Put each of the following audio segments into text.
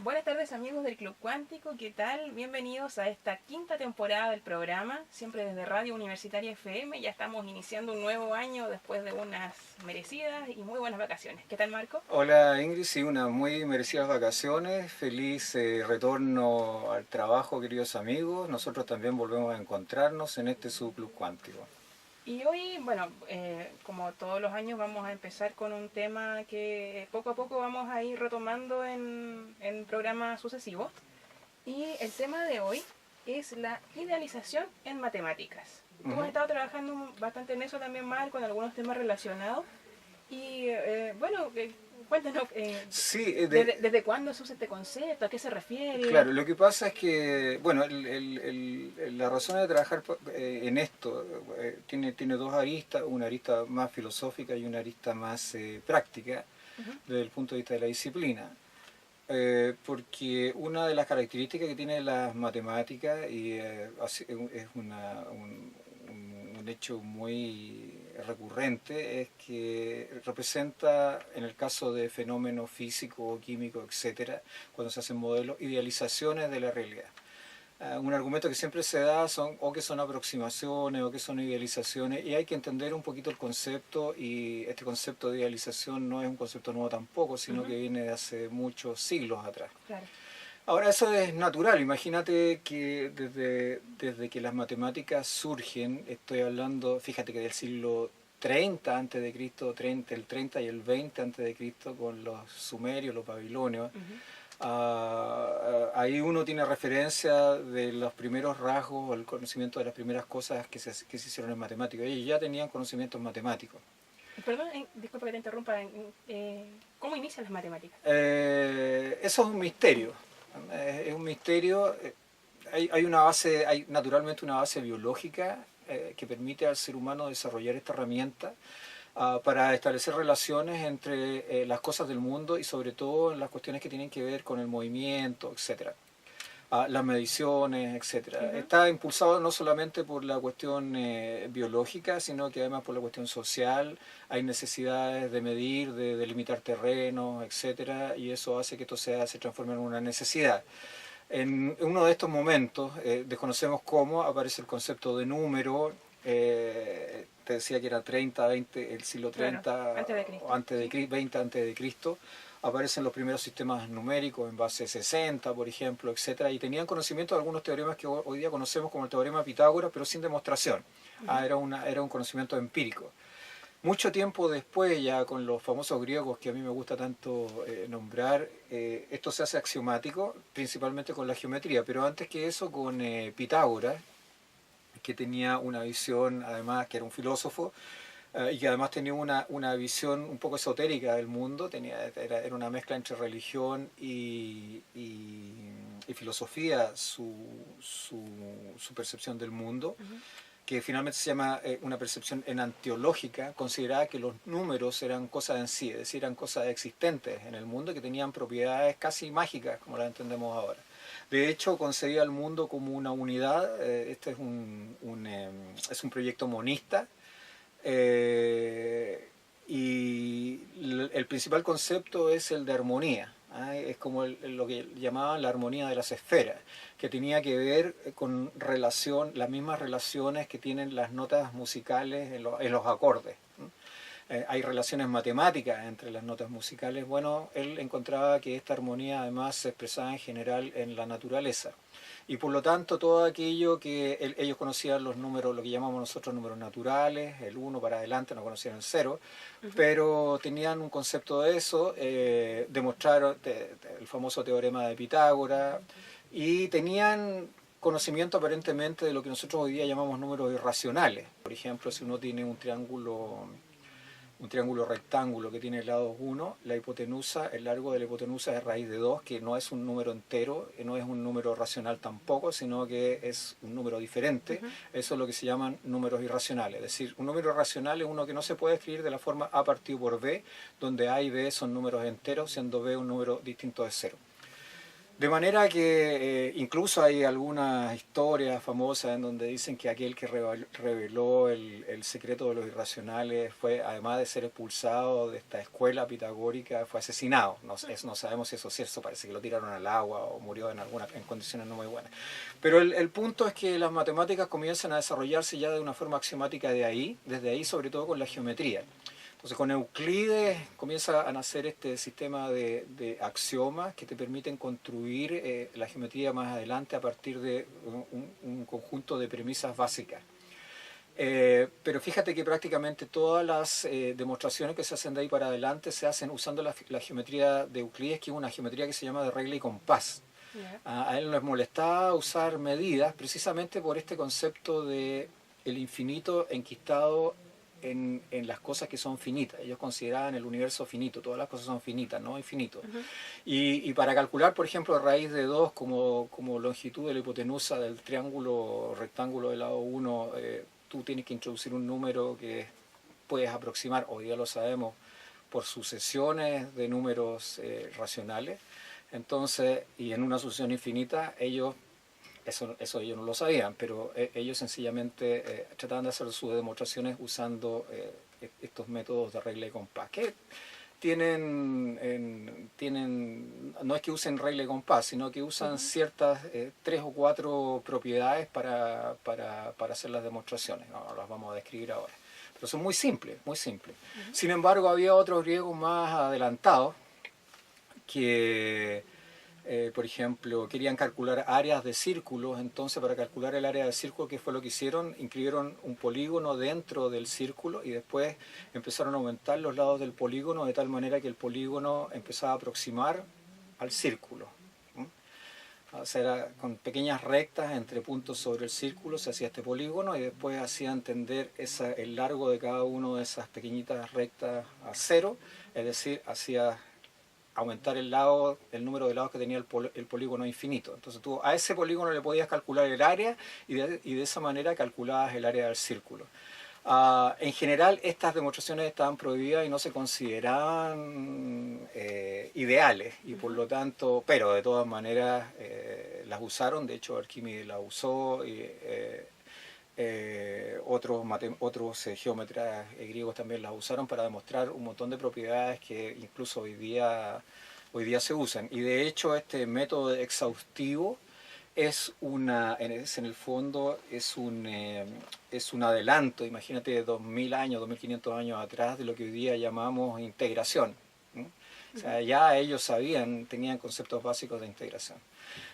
Buenas tardes amigos del Club Cuántico, ¿qué tal? Bienvenidos a esta quinta temporada del programa, siempre desde Radio Universitaria FM. Ya estamos iniciando un nuevo año después de unas merecidas y muy buenas vacaciones. ¿Qué tal, Marco? Hola Ingrid, sí, unas muy merecidas vacaciones, feliz retorno al trabajo, queridos amigos. Nosotros también volvemos a encontrarnos en este su Club Cuántico. Y hoy, bueno, como todos los años vamos a empezar con un tema que poco a poco vamos a ir retomando en programas sucesivos. Y el tema de hoy es la idealización en matemáticas. Tú has estado trabajando bastante en eso también, Mar, con algunos temas relacionados. Y bueno, cuéntanos, Sí, ¿desde cuándo se usa este concepto? ¿A qué se refiere? claro, lo que pasa es que, bueno, la razón de trabajar en esto tiene dos aristas, una arista más filosófica y una arista más práctica desde el punto de vista de la disciplina. Porque una de las características que tiene las matemáticas, y es un hecho muy recurrente, es que representa, en el caso de fenómenos físicos, químicos, etcétera, cuando se hacen modelos, idealizaciones de la realidad. Un argumento que siempre se da son o que son aproximaciones o que son idealizaciones, y hay que entender un poquito el concepto, y este concepto de idealización no es un concepto nuevo tampoco, sino que viene de hace muchos siglos atrás. Claro. Ahora, eso es natural. Imagínate que desde que las matemáticas surgen, estoy hablando, fíjate que del siglo 30 antes de Cristo, el 30 y el 20 antes de Cristo, con los sumerios, los babilonios. Ahí uno tiene referencia de los primeros rasgos o el conocimiento de las primeras cosas que se hicieron en matemáticas. Ellos ya tenían conocimientos matemáticos. Perdón, disculpa que te interrumpa. ¿Cómo inician las matemáticas? Eso es un misterio. Es un misterio. Hay una base, hay naturalmente una base biológica que permite al ser humano desarrollar esta herramienta para establecer relaciones entre las cosas del mundo, y sobre todo en las cuestiones que tienen que ver con el movimiento, etcétera. Las mediciones, etcétera. Está impulsado no solamente por la cuestión biológica, sino que además por la cuestión social. Hay necesidades de medir, de delimitar terrenos, etcétera, y eso hace que esto se transforme en una necesidad. En uno de estos momentos, desconocemos cómo, aparece el concepto de número. Te decía que era 30, 20, el siglo 30, claro, antes de Cristo. 20 antes de Cristo. Aparecen los primeros sistemas numéricos en base 60, por ejemplo, etcétera, y tenían conocimiento de algunos teoremas que hoy día conocemos como el teorema de Pitágoras, pero sin demostración. Era un conocimiento empírico. Mucho tiempo después, ya con los famosos griegos que a mí me gusta tanto nombrar, esto se hace axiomático, principalmente con la geometría, pero antes que eso con Pitágoras, que tenía una visión, además, que era un filósofo, y que además tenía una visión un poco esotérica del mundo. Era una mezcla entre religión y filosofía, su percepción del mundo, que finalmente se llama una percepción enantiológica. Consideraba que los números eran cosas en sí, es decir, eran cosas existentes en el mundo que tenían propiedades casi mágicas, como las entendemos ahora. De hecho, concebía al mundo como una unidad. Este es un proyecto monista. Y el principal concepto es el de armonía. Es como lo que llamaban la armonía de las esferas, que tenía que ver con las mismas relaciones que tienen las notas musicales en los acordes. Hay relaciones matemáticas entre las notas musicales. Bueno, él encontraba que esta armonía además se expresaba en general en la naturaleza. Y por lo tanto, todo aquello que ellos conocían, los números, lo que llamamos nosotros números naturales, el 1 para adelante, no conocían el 0, pero tenían un concepto de eso. Demostraron el famoso teorema de Pitágoras, y tenían conocimiento aparentemente de lo que nosotros hoy día llamamos números irracionales. Por ejemplo, si uno tiene un triángulo rectángulo que tiene lados 1, la hipotenusa, el largo de la hipotenusa es raíz de 2, que no es un número entero, no es un número racional tampoco, sino que es un número diferente. Eso es lo que se llaman números irracionales. Es decir, un número irracional es uno que no se puede escribir de la forma a partido por b, donde a y b son números enteros, siendo b un número distinto de 0. De manera que incluso hay algunas historias famosas en donde dicen que aquel que reveló el secreto de los irracionales fue, además de ser expulsado de esta escuela pitagórica, fue asesinado. No sabemos si eso es cierto, parece que lo tiraron al agua o murió en condiciones no muy buenas. Pero el punto es que las matemáticas comienzan a desarrollarse ya de una forma axiomática desde ahí sobre todo con la geometría. Entonces con Euclides comienza a nacer este sistema de axiomas que te permiten construir la geometría más adelante a partir de un conjunto de premisas básicas. Pero fíjate que prácticamente todas las demostraciones que se hacen de ahí para adelante se hacen usando la geometría de Euclides, que es una geometría que se llama de regla y compás. Yeah. A él les molestaba usar medidas precisamente por este concepto de el infinito enquistado en las cosas que son finitas. Ellos consideraban el universo finito, todas las cosas son finitas, no infinito. Y para calcular, por ejemplo, raíz de 2 como longitud de la hipotenusa del triángulo rectángulo del lado 1, tú tienes que introducir un número que puedes aproximar, hoy día lo sabemos, por sucesiones de números racionales. Entonces, y en una sucesión infinita, eso ellos no lo sabían, pero ellos sencillamente trataban de hacer sus demostraciones usando estos métodos de regla y compás, que no es que usen regla y compás, sino que usan ciertas 3 o 4 propiedades para hacer las demostraciones. No las vamos a describir ahora. Pero son muy simples, muy simples. Sin embargo, había otros griegos más adelantados que... por ejemplo, querían calcular áreas de círculos, entonces para calcular el área de círculo, ¿qué fue lo que hicieron? Inscribieron un polígono dentro del círculo y después empezaron a aumentar los lados del polígono de tal manera que el polígono empezaba a aproximar al círculo. O sea, con pequeñas rectas entre puntos sobre el círculo se hacía este polígono y después hacía entender el largo de cada una de esas pequeñitas rectas a 0, es decir, hacía aumentar el número de lados que tenía el polígono infinito. Entonces tú a ese polígono le podías calcular el área y de esa manera calculabas el área del círculo. En general estas demostraciones estaban prohibidas y no se consideraban ideales y por lo tanto, pero de todas maneras las usaron. De hecho Arquímedes las usó y otros geómetras griegos también las usaron para demostrar un montón de propiedades que incluso hoy día se usan. Y de hecho este método exhaustivo en el fondo es un adelanto, imagínate 2000 años, 2500 años atrás de lo que hoy día llamamos integración. O sea, ya ellos tenían conceptos básicos de integración.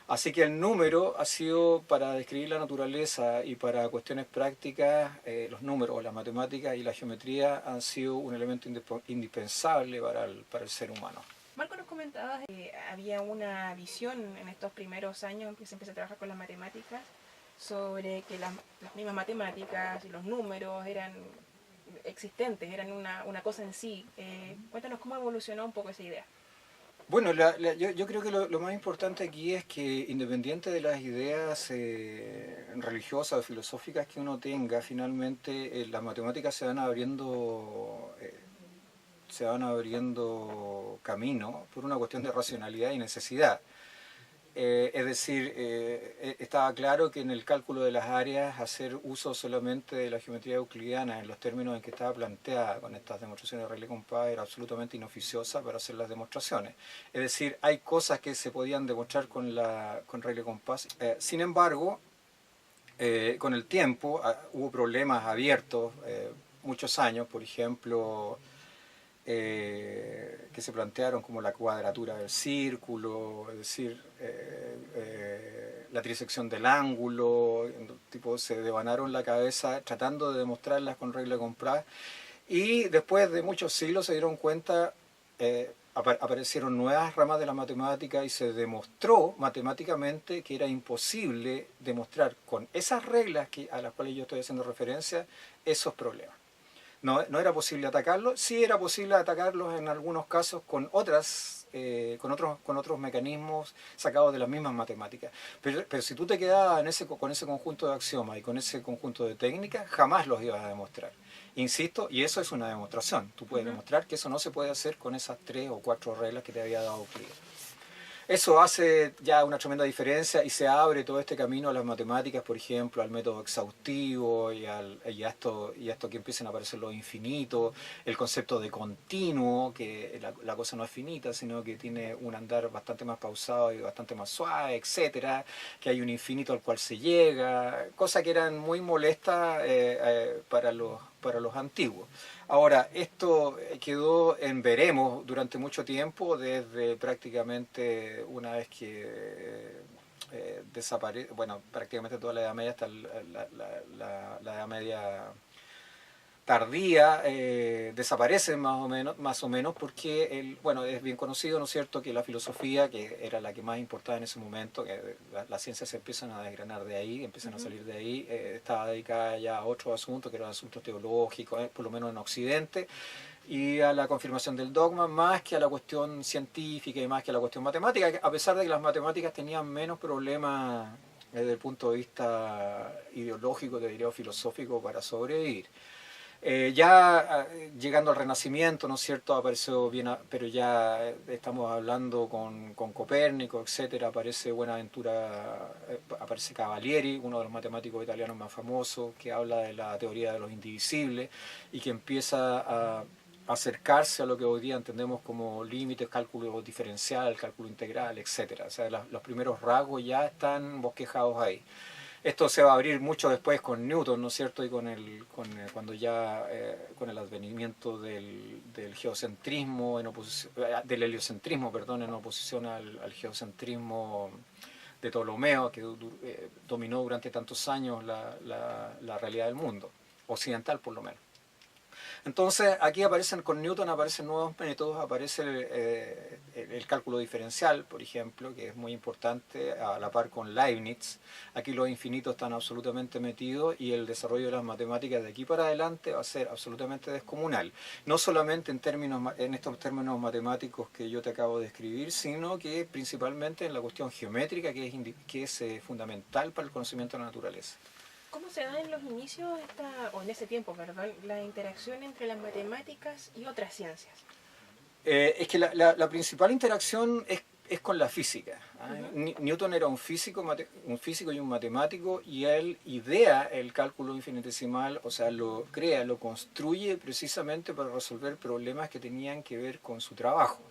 Así que el número ha sido, para describir la naturaleza y para cuestiones prácticas, los números, las matemáticas y la geometría han sido un elemento indispensable para el ser humano. Marco, nos comentabas que había una visión en estos primeros años que se empezó a trabajar con las matemáticas sobre que las mismas matemáticas y los números eran existentes, eran una cosa en sí. Cuéntanos cómo evolucionó un poco esa idea. Bueno, yo creo que lo más importante aquí es que independiente de las ideas religiosas o filosóficas que uno tenga, finalmente las matemáticas se van abriendo camino por una cuestión de racionalidad y necesidad. Es decir, estaba claro que en el cálculo de las áreas hacer uso solamente de la geometría euclidiana en los términos en que estaba planteada con estas demostraciones de regla y compás era absolutamente inoficiosa para hacer las demostraciones. Es decir, hay cosas que se podían demostrar con regla y compás. Sin embargo, con el tiempo hubo problemas abiertos muchos años, por ejemplo, que se plantearon como la cuadratura del círculo, es decir, la trisección del ángulo, se devanaron la cabeza tratando de demostrarlas con regla de compás y después de muchos siglos se dieron cuenta, aparecieron nuevas ramas de la matemática y se demostró matemáticamente que era imposible demostrar con esas reglas a las cuales yo estoy haciendo referencia esos problemas. No era posible atacarlos, sí era posible atacarlos en algunos casos con otros mecanismos sacados de las mismas matemáticas. Pero si tú te quedabas con ese conjunto de axiomas y con ese conjunto de técnicas, jamás los ibas a demostrar. Insisto, y eso es una demostración. Tú puedes demostrar que eso no se puede hacer con esas 3 o 4 reglas que te había dado Euclides. Eso hace ya una tremenda diferencia y se abre todo este camino a las matemáticas, por ejemplo, al método exhaustivo y a esto que empiezan a aparecer los infinitos, el concepto de continuo, que la cosa no es finita, sino que tiene un andar bastante más pausado y bastante más suave, etcétera, que hay un infinito al cual se llega, cosas que eran muy molestas para los antiguos. Ahora, esto quedó en veremos durante mucho tiempo, desde prácticamente una vez que desaparece, bueno, prácticamente toda la Edad Media hasta la Edad Media tardía, desaparece más o menos porque, bueno, es bien conocido, ¿no es cierto?, que la filosofía, que era la que más importaba en ese momento, que las ciencias se empiezan a desgranar de ahí, empiezan a salir de ahí, estaba dedicada ya a otros asuntos, que eran asuntos teológicos, por lo menos en Occidente, y a la confirmación del dogma, más que a la cuestión científica y más que a la cuestión matemática, a pesar de que las matemáticas tenían menos problemas desde el punto de vista ideológico, te diría, o filosófico, para sobrevivir. Llegando al Renacimiento, ¿no es cierto?, apareció bien, pero ya estamos hablando con Copérnico, etcétera, aparece Buenaventura, aparece Cavalieri, uno de los matemáticos italianos más famosos, que habla de la teoría de los indivisibles y que empieza a acercarse a lo que hoy día entendemos como límites, cálculo diferencial, cálculo integral, etcétera. O sea, los primeros rasgos ya están bosquejados ahí. Esto se va a abrir mucho después con Newton, ¿no es cierto? Y cuando ya con el advenimiento del geocentrismo, del heliocentrismo, perdón, en oposición al geocentrismo de Ptolomeo, que dominó durante tantos años la realidad del mundo, occidental por lo menos. Entonces, aquí con Newton aparecen nuevos métodos, aparece el cálculo diferencial, por ejemplo, que es muy importante, a la par con Leibniz. Aquí los infinitos están absolutamente metidos y el desarrollo de las matemáticas de aquí para adelante va a ser absolutamente descomunal. No solamente en estos términos matemáticos que yo te acabo de describir, sino que principalmente en la cuestión geométrica, que es fundamental para el conocimiento de la naturaleza. ¿Cómo se da en los inicios, o en ese tiempo, perdón, la interacción entre las matemáticas y otras ciencias? Es que la principal interacción es con la física. Newton era un físico y un matemático, y él idea el cálculo infinitesimal, o sea, lo crea, lo construye precisamente para resolver problemas que tenían que ver con su trabajo.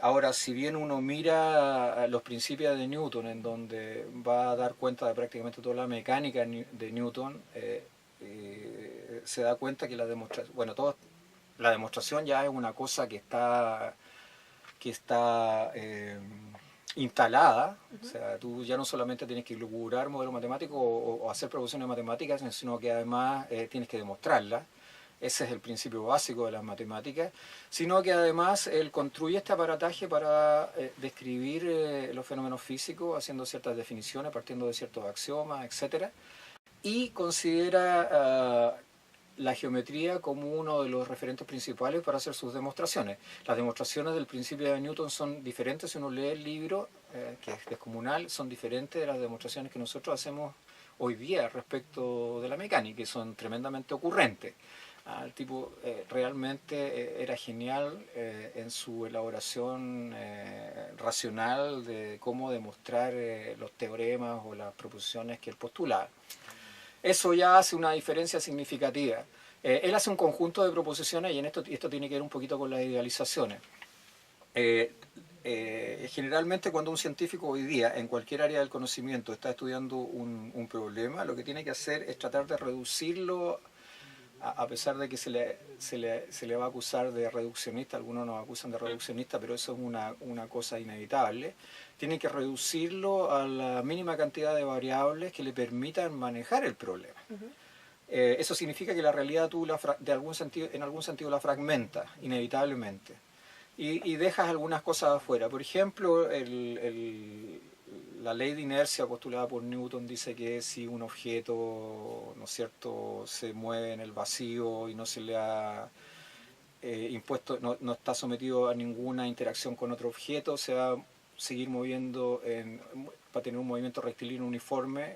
Ahora, si bien uno mira los principios de Newton, en donde va a dar cuenta de prácticamente toda la mecánica de Newton, se da cuenta que la demostración ya es una cosa que está instalada. O sea, tú ya no solamente tienes que elucubrar modelos matemáticos o hacer proposiciones matemáticas, sino que además tienes que demostrarlas. Ese es el principio básico de las matemáticas, sino que además él construye este aparataje para describir los fenómenos físicos, haciendo ciertas definiciones, partiendo de ciertos axiomas, etc. Y considera la geometría como uno de los referentes principales para hacer sus demostraciones. Las demostraciones del principio de Newton son diferentes, si uno lee el libro, que es descomunal, son diferentes de las demostraciones que nosotros hacemos hoy día respecto de la mecánica, que son tremendamente ocurrentes. El tipo realmente era genial en su elaboración racional de cómo demostrar los teoremas o las proposiciones que él postulaba. Eso ya hace una diferencia significativa. Él hace un conjunto de proposiciones, y esto tiene que ver un poquito con las idealizaciones. Generalmente cuando un científico hoy día en cualquier área del conocimiento está estudiando un problema, lo que tiene que hacer es tratar de reducirlo, a pesar de que se le va a acusar de reduccionista, algunos nos acusan de reduccionista, pero eso es una cosa inevitable. Tiene que reducirlo a la mínima cantidad de variables que le permitan manejar el problema. Eso significa que la realidad tú en algún sentido la fragmentas, inevitablemente, y dejas algunas cosas afuera. Por ejemplo, la ley de inercia postulada por Newton dice que si un objeto, ¿no es cierto?, se mueve en el vacío y no se le ha impuesto, no está sometido a ninguna interacción con otro objeto, se va seguir moviendo, para tener un movimiento rectilíneo uniforme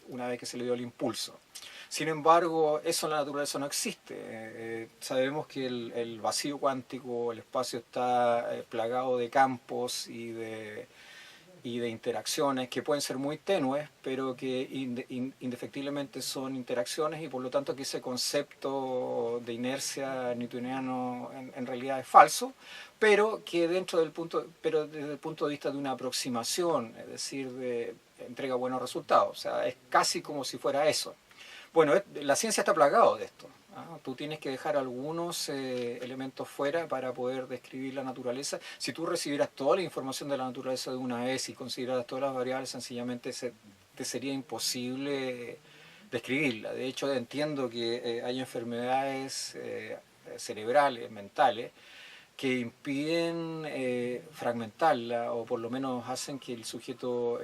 una vez que se le dio el impulso. Sin embargo, eso en la naturaleza no existe. Sabemos que el vacío cuántico, el espacio está plagado de campos y de interacciones que pueden ser muy tenues, pero que indefectiblemente son interacciones, y por lo tanto que ese concepto de inercia newtoniano en realidad es falso, pero que desde el punto de vista de una aproximación, es decir, entrega buenos resultados. O sea, es casi como si fuera eso. Bueno, la ciencia está plagado de esto. Tú tienes que dejar algunos elementos fuera para poder describir la naturaleza. Si tú recibieras toda la información de la naturaleza de una vez y consideraras todas las variables, sencillamente te sería imposible describirla. De hecho, entiendo que hay enfermedades cerebrales, mentales, que impiden fragmentarla, o por lo menos hacen que el sujeto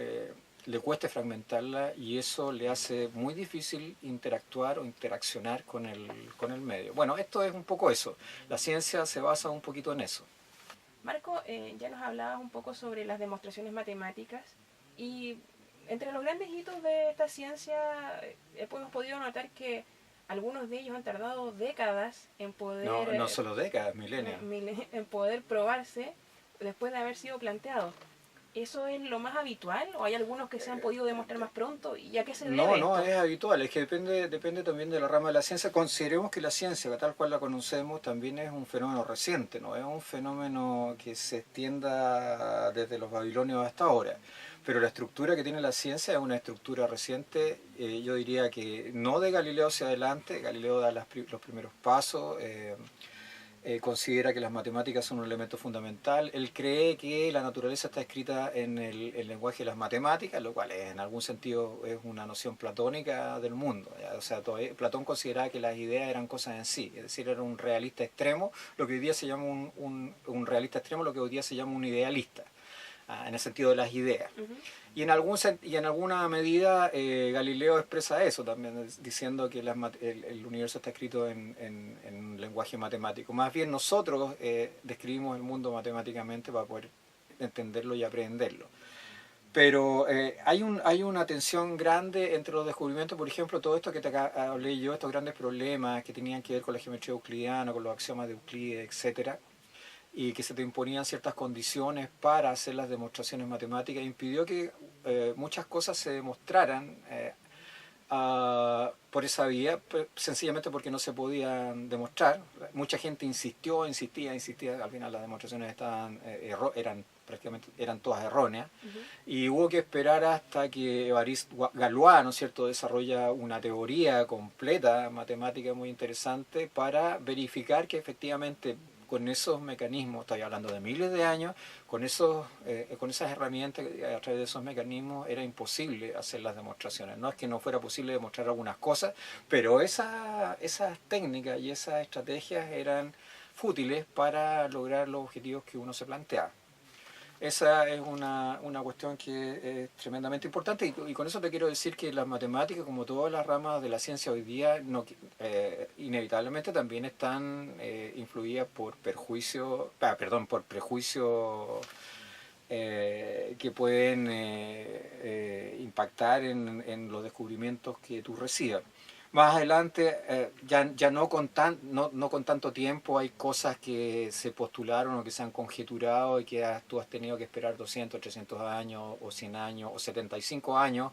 le cueste fragmentarla, y eso le hace muy difícil interactuar o interaccionar con el medio. Bueno, esto es un poco eso. La ciencia se basa un poquito en eso. Marco, ya nos hablabas un poco sobre las demostraciones matemáticas, y entre los grandes hitos de esta ciencia hemos podido notar que algunos de ellos han tardado décadas en poder... No solo décadas, milenios. En poder probarse después de haber sido planteados. ¿Eso es lo más habitual o hay algunos que se han podido demostrar más pronto? ¿Y a qué se debe No, esto? es habitual, es que depende también de la rama de la ciencia. Consideremos que la ciencia, tal cual la conocemos, también es un fenómeno reciente, no es un fenómeno que se extienda desde los babilonios hasta ahora. Pero la estructura que tiene la ciencia es una estructura reciente, yo diría que no de Galileo hacia adelante. Galileo da los primeros pasos. Considera que las matemáticas son un elemento fundamental. Él cree que la naturaleza está escrita en el lenguaje de las matemáticas, lo cual en algún sentido es una noción platónica del mundo. ¿Ya? O sea, Platón consideraba que las ideas eran cosas en sí, es decir, era un realista extremo, lo que hoy día se llama un realista extremo, lo que hoy día se llama un idealista, en el sentido de las ideas. Uh-huh. Y en alguna medida Galileo expresa eso también, diciendo que el universo está escrito en un lenguaje matemático. Más bien nosotros describimos el mundo matemáticamente para poder entenderlo y aprenderlo. Pero hay una tensión grande entre los descubrimientos. Por ejemplo, todo esto que te hablé yo, estos grandes problemas que tenían que ver con la geometría euclidiana, con los axiomas de Euclides, etcétera, y que se te imponían ciertas condiciones para hacer las demostraciones matemáticas, impidió que muchas cosas se demostraran por esa vía, sencillamente porque no se podían demostrar. Mucha gente insistía, al final las demostraciones eran todas erróneas. Uh-huh. Y hubo que esperar hasta que Évariste Galois, ¿no es cierto?, desarrolla una teoría completa matemática muy interesante para verificar que efectivamente con esos mecanismos, estoy hablando de miles de años, con esas herramientas, a través de esos mecanismos era imposible hacer las demostraciones. No es que no fuera posible demostrar algunas cosas, pero esas técnicas y esas estrategias eran fútiles para lograr los objetivos que uno se planteaba. Esa es una cuestión que es tremendamente importante, y con eso te quiero decir que las matemáticas, como todas las ramas de la ciencia hoy día, inevitablemente también están influidas por prejuicios que pueden impactar en los descubrimientos que tú recibas. Más adelante, ya no con tanto tiempo, hay cosas que se postularon o que se han conjeturado y que tú has tenido que esperar 200, 300 años o 100 años o 75 años,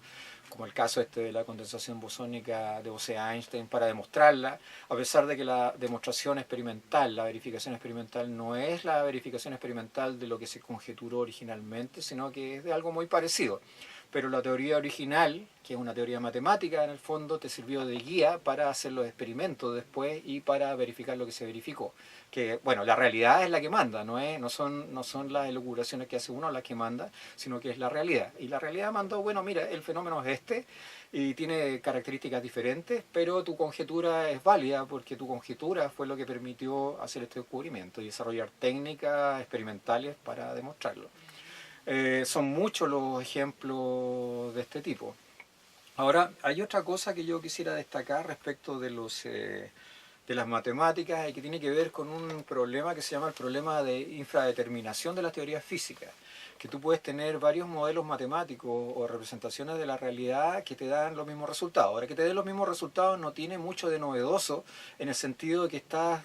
como el caso de la condensación bosónica de Bose-Einstein, para demostrarla, a pesar de que la demostración experimental, la verificación experimental, no es la verificación experimental de lo que se conjeturó originalmente, sino que es de algo muy parecido. Pero la teoría original, que es una teoría matemática en el fondo, te sirvió de guía para hacer los experimentos después y para verificar lo que se verificó. Que, bueno, la realidad es la que manda, no son las elucubraciones que hace uno las que manda, sino que es la realidad. Y la realidad mandó, bueno, mira, el fenómeno es este y tiene características diferentes, pero tu conjetura es válida porque tu conjetura fue lo que permitió hacer este descubrimiento y desarrollar técnicas experimentales para demostrarlo. Son muchos los ejemplos de este tipo. Ahora, hay otra cosa que yo quisiera destacar respecto de de las matemáticas y que tiene que ver con un problema que se llama el problema de infradeterminación de las teorías físicas, que tú puedes tener varios modelos matemáticos o representaciones de la realidad que te dan los mismos resultados. Ahora, que te den los mismos resultados no tiene mucho de novedoso en el sentido de que estás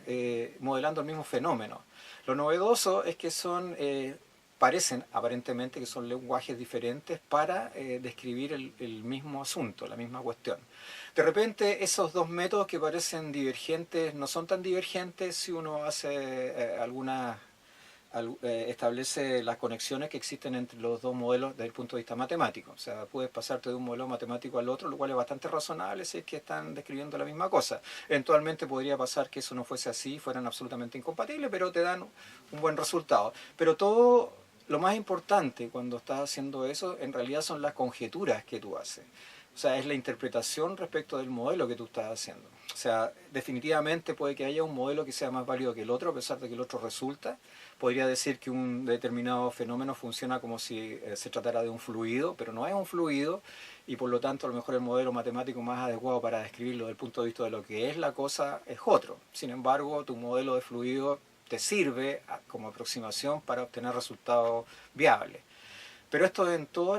modelando el mismo fenómeno. Lo novedoso es que parecen aparentemente que son lenguajes diferentes para describir el mismo asunto, la misma cuestión. De repente esos dos métodos que parecen divergentes no son tan divergentes si uno hace establece las conexiones que existen entre los dos modelos desde el punto de vista matemático. O sea, puedes pasarte de un modelo matemático al otro, lo cual es bastante razonable si es que están describiendo la misma cosa. Eventualmente podría pasar que eso no fuese así, fueran absolutamente incompatibles, pero te dan un buen resultado. Pero todo lo más importante cuando estás haciendo eso, en realidad son las conjeturas que tú haces. O sea, es la interpretación respecto del modelo que tú estás haciendo. O sea, definitivamente puede que haya un modelo que sea más válido que el otro, a pesar de que el otro resulta. Podría decir que un determinado fenómeno funciona como si se tratara de un fluido, pero no es un fluido, y por lo tanto a lo mejor el modelo matemático más adecuado para describirlo desde el punto de vista de lo que es la cosa es otro. Sin embargo, tu modelo de fluido te sirve como aproximación para obtener resultados viables. Pero esto es en todo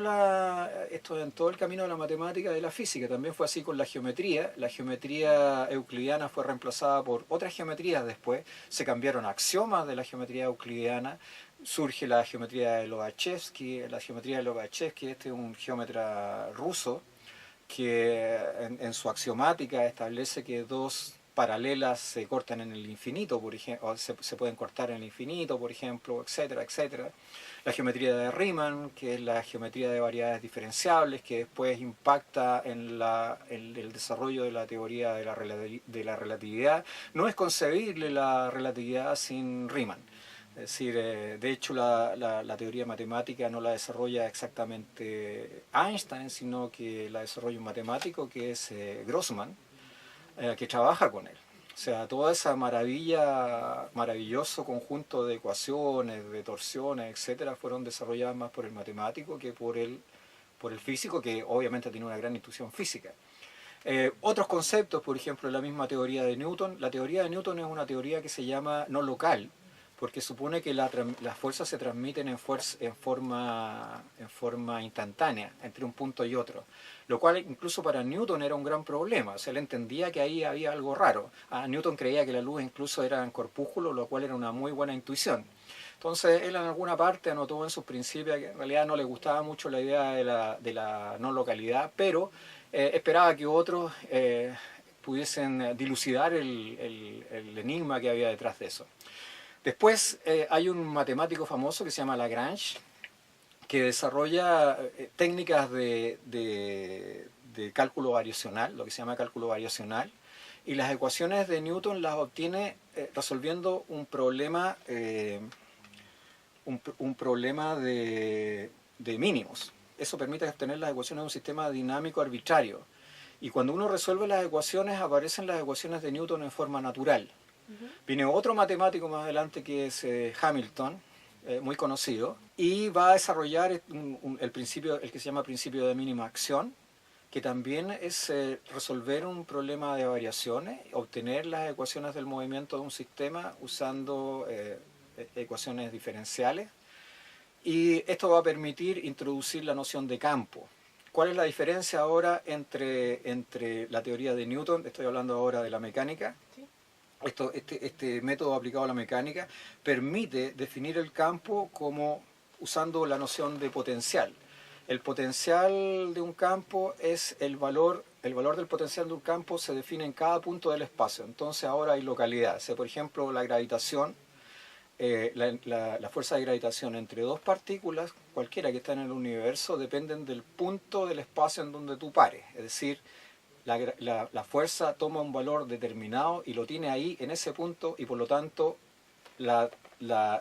el camino de la matemática y de la física. También fue así con la geometría. La geometría euclidiana fue reemplazada por otras geometrías después. Se cambiaron axiomas de la geometría euclidiana. Surge la geometría de Lobachevsky. La geometría de Lobachevsky, este es un geómetra ruso que en su axiomática establece que dos paralelas se cortan en el infinito, por ejemplo, o se pueden cortar en el infinito, por ejemplo, etcétera, etcétera. La geometría de Riemann, que es la geometría de variedades diferenciables, que después impacta en el desarrollo de la teoría de la relatividad. No es concebible la relatividad sin Riemann. Es decir, de hecho la teoría matemática no la desarrolla exactamente Einstein, sino que la desarrolla un matemático que es Grossman, que trabaja con él. O sea, toda esa maravilloso conjunto de ecuaciones, de torsiones, etcétera, fueron desarrolladas más por el matemático que por el físico, que obviamente tiene una gran intuición física. Otros conceptos, por ejemplo, la misma teoría de Newton. La teoría de Newton es una teoría que se llama no local, porque supone que las fuerzas se transmiten en forma instantánea entre un punto y otro, lo cual incluso para Newton era un gran problema. O sea, él entendía que ahí había algo raro. Newton creía que la luz incluso era en corpúsculo, lo cual era una muy buena intuición. Entonces él en alguna parte anotó en sus principios que en realidad no le gustaba mucho la idea de la no localidad, pero esperaba que otros pudiesen dilucidar el enigma que había detrás de eso. Después hay un matemático famoso que se llama Lagrange, que desarrolla técnicas de cálculo variacional, lo que se llama cálculo variacional, y las ecuaciones de Newton las obtiene resolviendo un problema de mínimos. Eso permite obtener las ecuaciones de un sistema dinámico arbitrario. Y cuando uno resuelve las ecuaciones, aparecen las ecuaciones de Newton en forma natural. Viene otro matemático más adelante que es Hamilton, muy conocido, y va a desarrollar el que se llama principio de mínima acción, que también es resolver un problema de variaciones, obtener las ecuaciones del movimiento de un sistema usando ecuaciones diferenciales, y esto va a permitir introducir la noción de campo. ¿Cuál es la diferencia ahora entre la teoría de Newton? Estoy hablando ahora de la mecánica. ¿Sí? Este método aplicado a la mecánica permite definir el campo como usando la noción de potencial. El potencial de un campo es el valor del potencial de un campo se define en cada punto del espacio. Entonces ahora hay localidad. O sea, por ejemplo, la gravitación, la fuerza de gravitación entre dos partículas, cualquiera que estén en el universo, dependen del punto del espacio en donde tú pares. Es decir, la fuerza toma un valor determinado y lo tiene ahí en ese punto, y por lo tanto la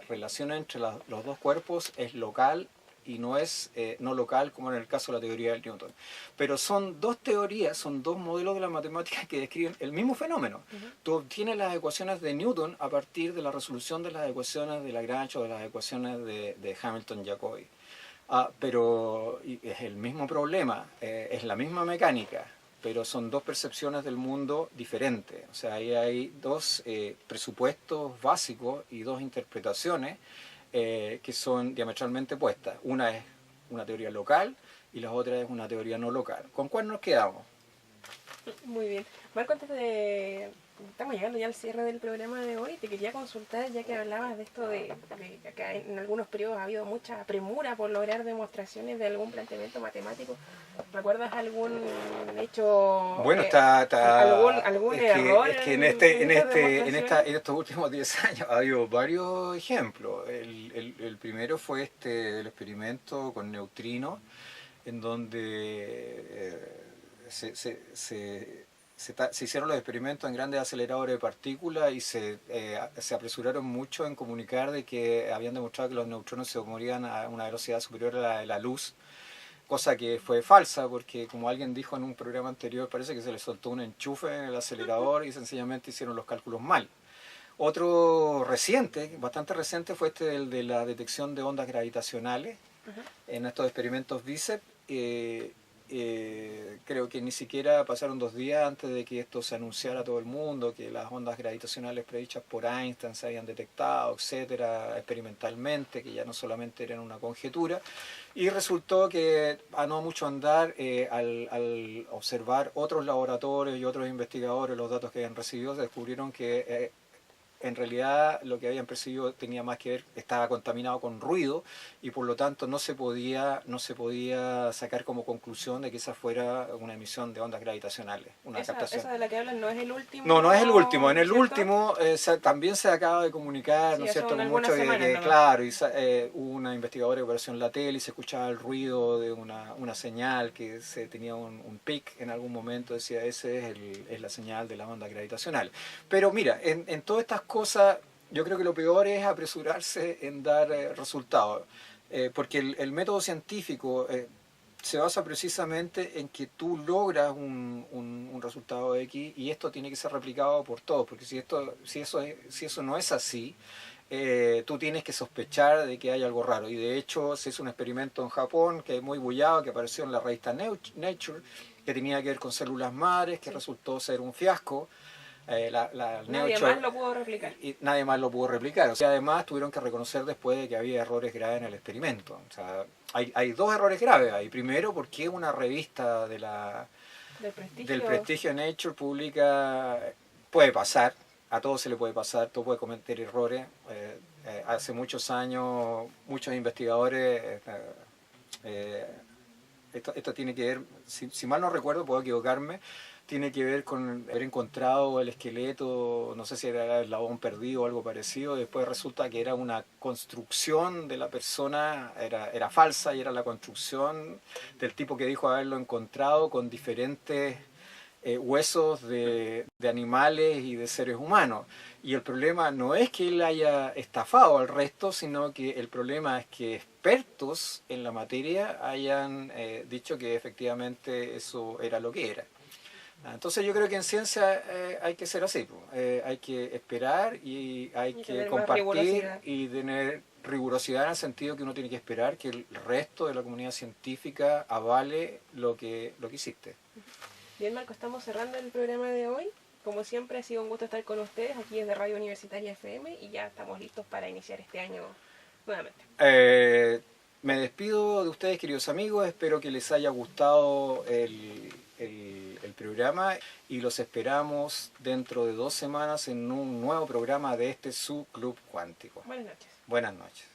relación entre los dos cuerpos es local y no es no local como en el caso de la teoría de Newton. Pero son dos teorías, son dos modelos de la matemática que describen el mismo fenómeno. Tú obtienes las ecuaciones de Newton a partir de la resolución de las ecuaciones de Lagrange o de las ecuaciones de Hamilton-Jacobi. Pero es el mismo problema, es la misma mecánica, pero son dos percepciones del mundo diferentes. O sea, ahí hay dos presupuestos básicos y dos interpretaciones que son diametralmente opuestas. Una es una teoría local y la otra es una teoría no local. ¿Con cuál nos quedamos? Muy bien. Marco, estamos llegando ya al cierre del programa de hoy, te quería consultar, ya que hablabas de esto de que acá en algunos periodos ha habido mucha premura por lograr demostraciones de algún planteamiento matemático. ¿Recuerdas algún hecho? Bueno, algún error. Es que en estos últimos 10 años ha habido varios ejemplos. El primero fue el experimento con neutrinos, en donde se hicieron los experimentos en grandes aceleradores de partículas y se apresuraron mucho en comunicar de que habían demostrado que los neutrones se movían a una velocidad superior a la de la luz, cosa que fue falsa porque, como alguien dijo en un programa anterior, parece que se les soltó un enchufe en el acelerador y sencillamente hicieron los cálculos mal. Otro reciente, bastante reciente, fue el de la detección de ondas gravitacionales en estos experimentos BICEP. Creo que ni siquiera pasaron 2 días antes de que esto se anunciara a todo el mundo, que las ondas gravitacionales predichas por Einstein se habían detectado, etcétera, experimentalmente, que ya no solamente eran una conjetura. Y resultó que, a no mucho andar, al observar otros laboratorios y otros investigadores los datos que habían recibido, se descubrieron que en realidad lo que habían percibido tenía más que ver, estaba contaminado con ruido y por lo tanto no se podía sacar como conclusión de que esa fuera una emisión de ondas gravitacionales, una captación. Esa de la que hablan no es el último. No es el último. En el ¿cierto? último también se acaba de comunicar, Sí, ¿no es cierto? son Mucho semanas, claro, hubo una investigadora que apareció en la tele y se escuchaba el ruido de una señal que se tenía un pic en algún momento, decía ese es la señal de las ondas gravitacionales. Pero mira, en todas estas cosas, yo creo que lo peor es apresurarse en dar resultados, porque el método científico se basa precisamente en que tú logras un resultado X y esto tiene que ser replicado por todos, porque si eso no es así, tú tienes que sospechar de que hay algo raro. Y de hecho se hizo un experimento en Japón que es muy bullado, que apareció en la revista Nature, que tenía que ver con células madres, que resultó ser un fiasco. Nadie más lo pudo replicar. Y nadie más lo pudo replicar. O sea, además tuvieron que reconocer después de que había errores graves en el experimento. O sea, hay 2 errores graves ahí. Primero, porque una revista del prestigio Nature publica, puede pasar, a todos se le puede pasar, todo puede cometer errores. Hace muchos años, muchos investigadores, esto tiene que ver, si mal no recuerdo, puedo equivocarme, tiene que ver con haber encontrado el esqueleto, no sé si era el eslabón perdido o algo parecido, y después resulta que era una construcción de la persona, era falsa y era la construcción del tipo que dijo haberlo encontrado con diferentes huesos de animales y de seres humanos. Y el problema no es que él haya estafado al resto, sino que el problema es que expertos en la materia hayan dicho que efectivamente eso era lo que era. Entonces yo creo que en ciencia hay que ser así, hay que esperar y hay que compartir y tener rigurosidad en el sentido que uno tiene que esperar que el resto de la comunidad científica avale lo que hiciste. Bien, Marco, estamos cerrando el programa de hoy. Como siempre ha sido un gusto estar con ustedes aquí desde Radio Universitaria FM y ya estamos listos para iniciar este año nuevamente. Me despido de ustedes, queridos amigos, espero que les haya gustado el programa y los esperamos dentro de 2 semanas en un nuevo programa de su Club Cuántico. Buenas noches. Buenas noches.